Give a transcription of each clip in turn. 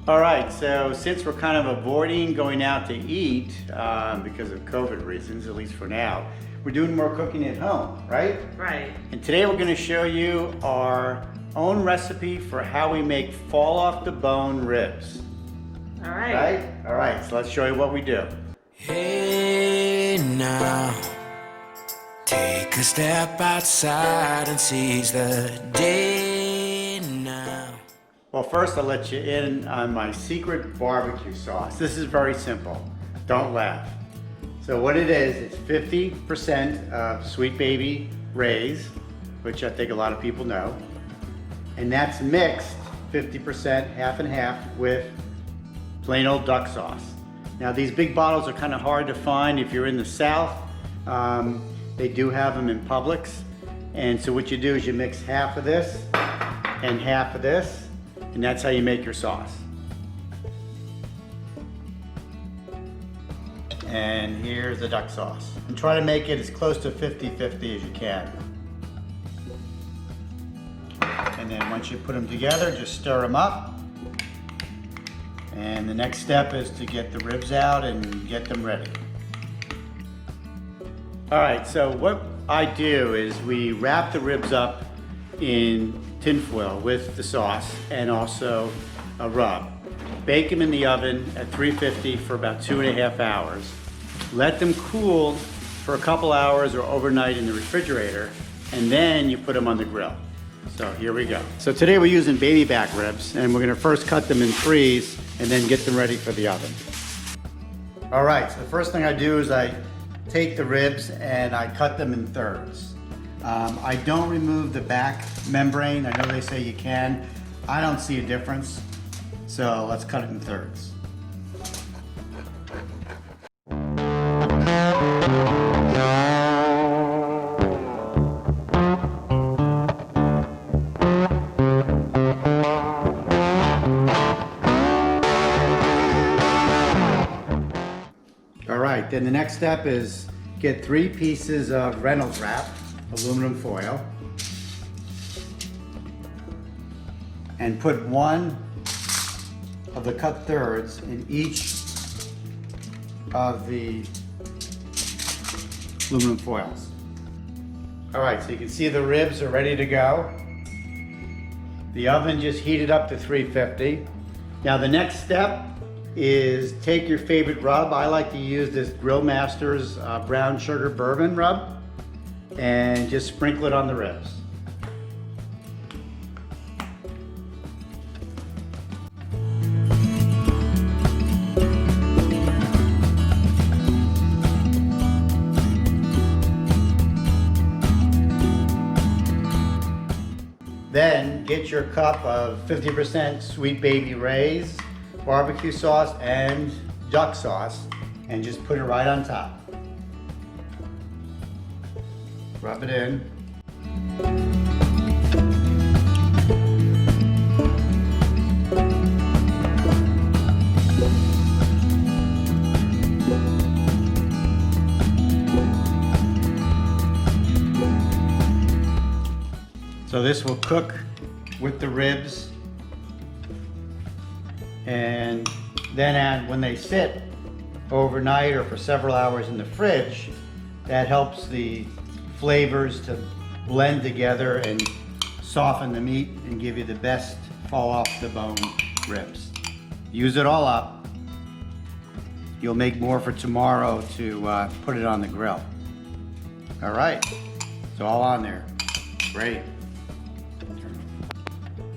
All right, so since we're kind of avoiding going out to eat because of COVID reasons, at least for now, we're doing more cooking at home, right? Right. And today we're going to show you our own recipe for how we make fall off the bone ribs. All right. Right? All right, so let's show you what we do. Hey now, take a step outside and seize the day now. Well, first I'll let you in on my secret barbecue sauce. This is very simple. Don't laugh. So what it is, it's 50% of Sweet Baby Ray's, which I think a lot of people know. And that's mixed 50%, half and half, with plain old duck sauce. Now these big bottles are kind of hard to find if you're in the South. They do have them in Publix. And so what you do is you mix half of this and half of this, and that's how you make your sauce. And here's the duck sauce. And try to make it as close to 50-50 as you can. And then once you put them together, just stir them up. And the next step is to get the ribs out and get them ready. All right, so what I do is we wrap the ribs up in tinfoil with the sauce and also a rub. Bake them in the oven at 350 for about 2.5 hours. Let them cool for a couple hours or overnight in the refrigerator, and then you put them on the grill. So here we go. So today we're using baby back ribs, and we're gonna first cut them in threes and then get them ready for the oven. All right, so the first thing I do is I take the ribs and I cut them in thirds. I don't remove the back membrane. I know they say you can. I don't see a difference. So let's cut it in thirds. All right, then the next step is get 3 pieces of Reynolds wrap, aluminum foil, and put 1 of the cut thirds in each of the aluminum foils. All right, so you can see the ribs are ready to go. The oven just heated up to 350. Now the next step is take your favorite rub. I like to use this Grill Masters brown sugar bourbon rub and just sprinkle it on the ribs. Then get your cup of 50% Sweet Baby Ray's barbecue sauce and duck sauce and just put it right on top. Rub it in. So this will cook with the ribs, and then when they sit overnight or for several hours in the fridge, that helps the flavors to blend together and soften the meat and give you the best fall off the bone ribs. Use it all up. You'll make more for tomorrow to put it on the grill. All right, it's all on there. Great.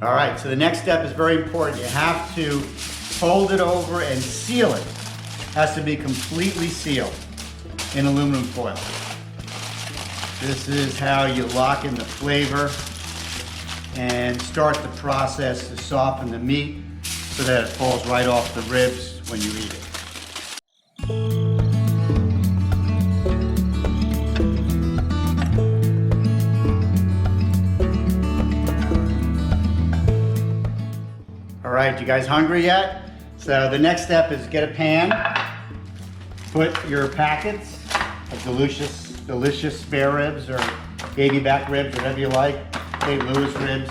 All right, so the next step is very important. You have to fold it over and seal it. It has to be completely sealed in aluminum foil. This is how you lock in the flavor and start the process to soften the meat so that it falls right off the ribs when you eat it. All right, you guys hungry yet? So the next step is get a pan, put your packets of delicious spare ribs or baby back ribs, whatever you like, St. Louis ribs,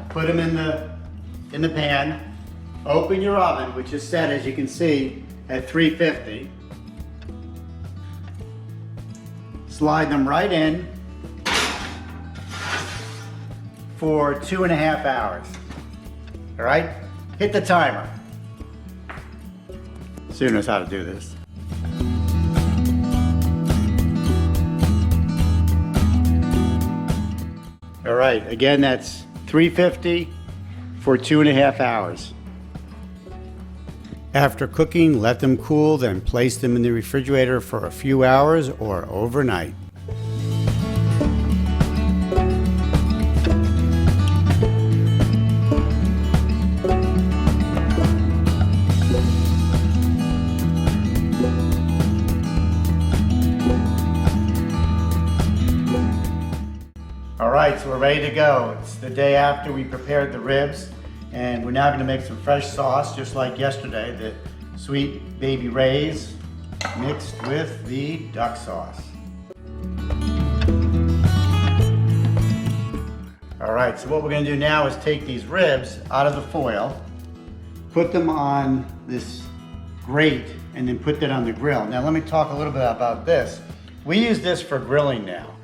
put them in the pan, Open your oven, which is set, as you can see, at 350. Slide them right in for 2.5 hours. All right? Hit the timer. Sue knows how to do this. All right, again, that's 350 for 2.5 hours. After cooking, let them cool, then place them in the refrigerator for a few hours or overnight. All right, so we're ready to go. It's the day after we prepared the ribs, and we're now going to make some fresh sauce, just like yesterday, the sweet baby rays mixed with the duck sauce. All right, so what we're going to do now is take these ribs out of the foil, put them on this grate, and then put that on the grill. Now let me talk a little bit about this. We use this for grilling now.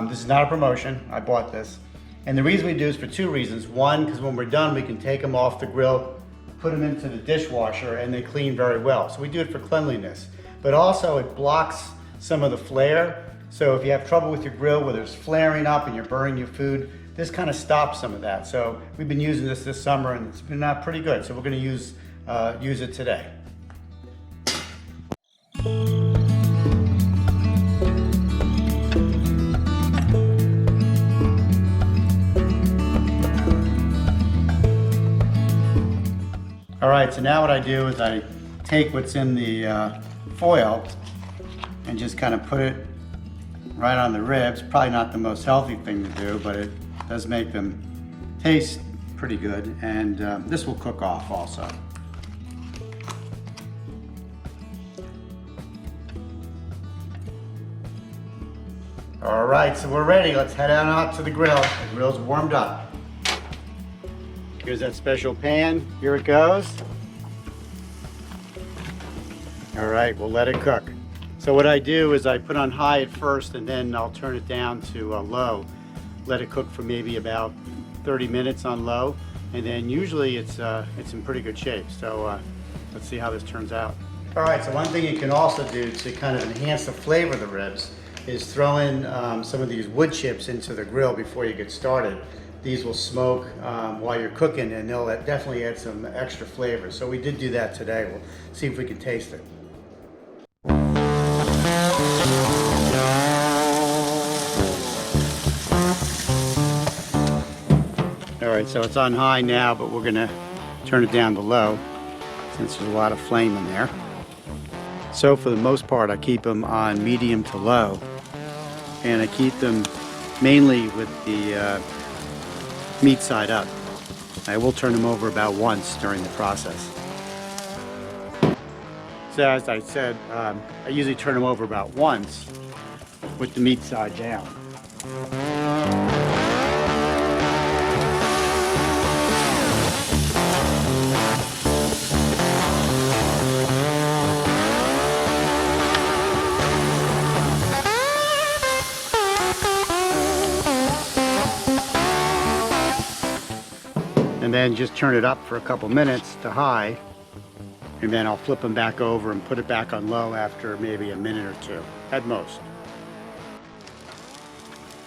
This is not a promotion, I bought this. And the reason we do is for two reasons. One, because when we're done, we can take them off the grill, put them into the dishwasher, and they clean very well. So we do it for cleanliness. But also it blocks some of the flare. So if you have trouble with your grill where there's flaring up and you're burning your food, this kind of stops some of that. So we've been using this summer and it's been pretty good. So we're gonna use it today. All right, so now what I do is I take what's in the foil and just kind of put it right on the ribs. Probably not the most healthy thing to do, but it does make them taste pretty good. And this will cook off also. All right, so we're ready. Let's head on out to the grill. The grill's warmed up. Here's that special pan. Here it goes. All right, we'll let it cook. So what I do is I put on high at first and then I'll turn it down to low. Let it cook for maybe about 30 minutes on low. And then usually it's in pretty good shape. So let's see how this turns out. All right, so one thing you can also do to kind of enhance the flavor of the ribs is throw in some of these wood chips into the grill before you get started. These will smoke while you're cooking and they'll definitely add some extra flavor. So we did do that today. We'll see if we can taste it. All right, so it's on high now, but we're gonna turn it down to low since there's a lot of flame in there. So for the most part, I keep them on medium to low, and I keep them mainly with the meat side up. I will turn them over about once during the process. So as I said, I usually turn them over about once with the meat side down. And then just turn it up for a couple minutes to high, and then I'll flip them back over and put it back on low after maybe a minute or two at most.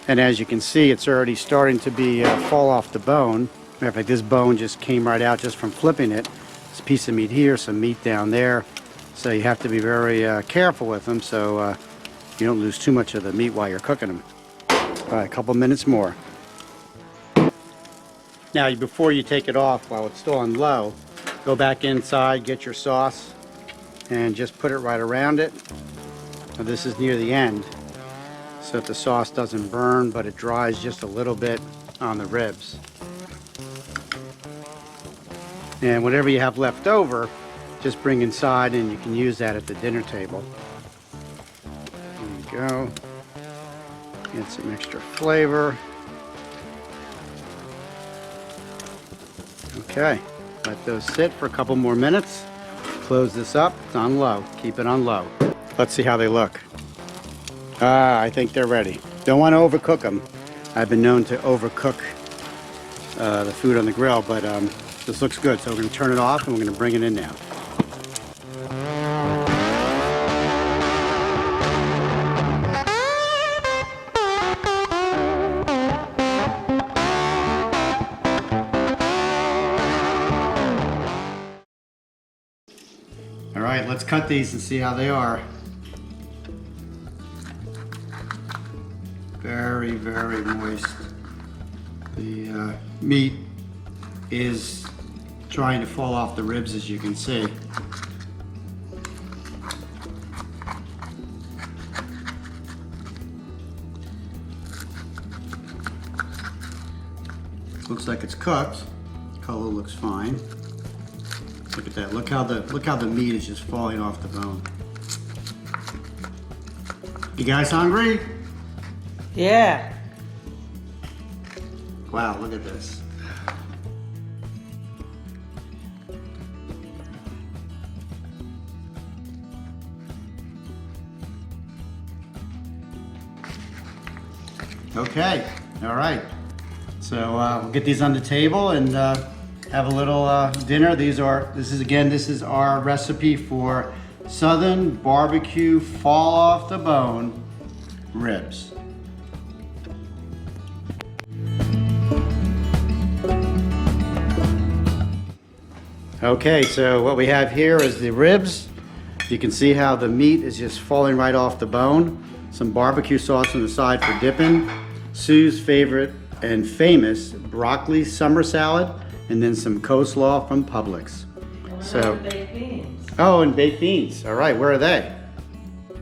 And as you can see, it's already starting to be fall off the bone. Matter of fact, this bone just came right out just from flipping it. There's a piece of meat here, some meat down there. So you have to be very careful with them so you don't lose too much of the meat while you're cooking them. All right, a couple minutes more. Now, before you take it off while it's still on low, go back inside, get your sauce, and just put it right around it. Now, this is near the end, so that the sauce doesn't burn, but it dries just a little bit on the ribs. And whatever you have left over, just bring inside and you can use that at the dinner table. There you go. Get some extra flavor. Okay, Let those sit for a couple more minutes. Close this up. It's on low. Keep it on low. Let's see how they look. I think they're ready. Don't want to overcook them. I've been known to overcook the food on the grill, but this looks good. So we're going to turn it off and we're going to bring it in now. All right, let's cut these and see how they are. Very, very moist. The meat is trying to fall off the ribs, as you can see. Looks like it's cooked. Color looks fine. Look at that. Look how the meat is just falling off the bone. You guys hungry? Yeah. Wow, look at this. Okay, all right. So we'll get these on the table and have a little dinner. This is our recipe for Southern barbecue fall off the bone ribs. Okay, so what we have here is the ribs. You can see how the meat is just falling right off the bone. Some barbecue sauce on the side for dipping. Sue's favorite and famous broccoli summer salad, and then some coleslaw from Publix. So, Baked beans. oh, and baked beans. All right, where are they?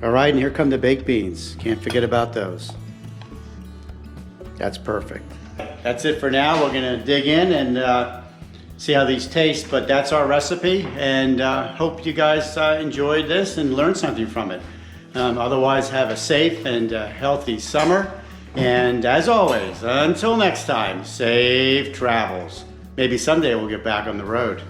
All right, and here come the baked beans. Can't forget about those. That's perfect. That's it for now. We're gonna dig in and see how these taste, but that's our recipe, and hope you guys enjoyed this and learned something from it. Otherwise, have a safe and healthy summer, and as always, until next time, safe travels. Maybe someday we'll get back on the road.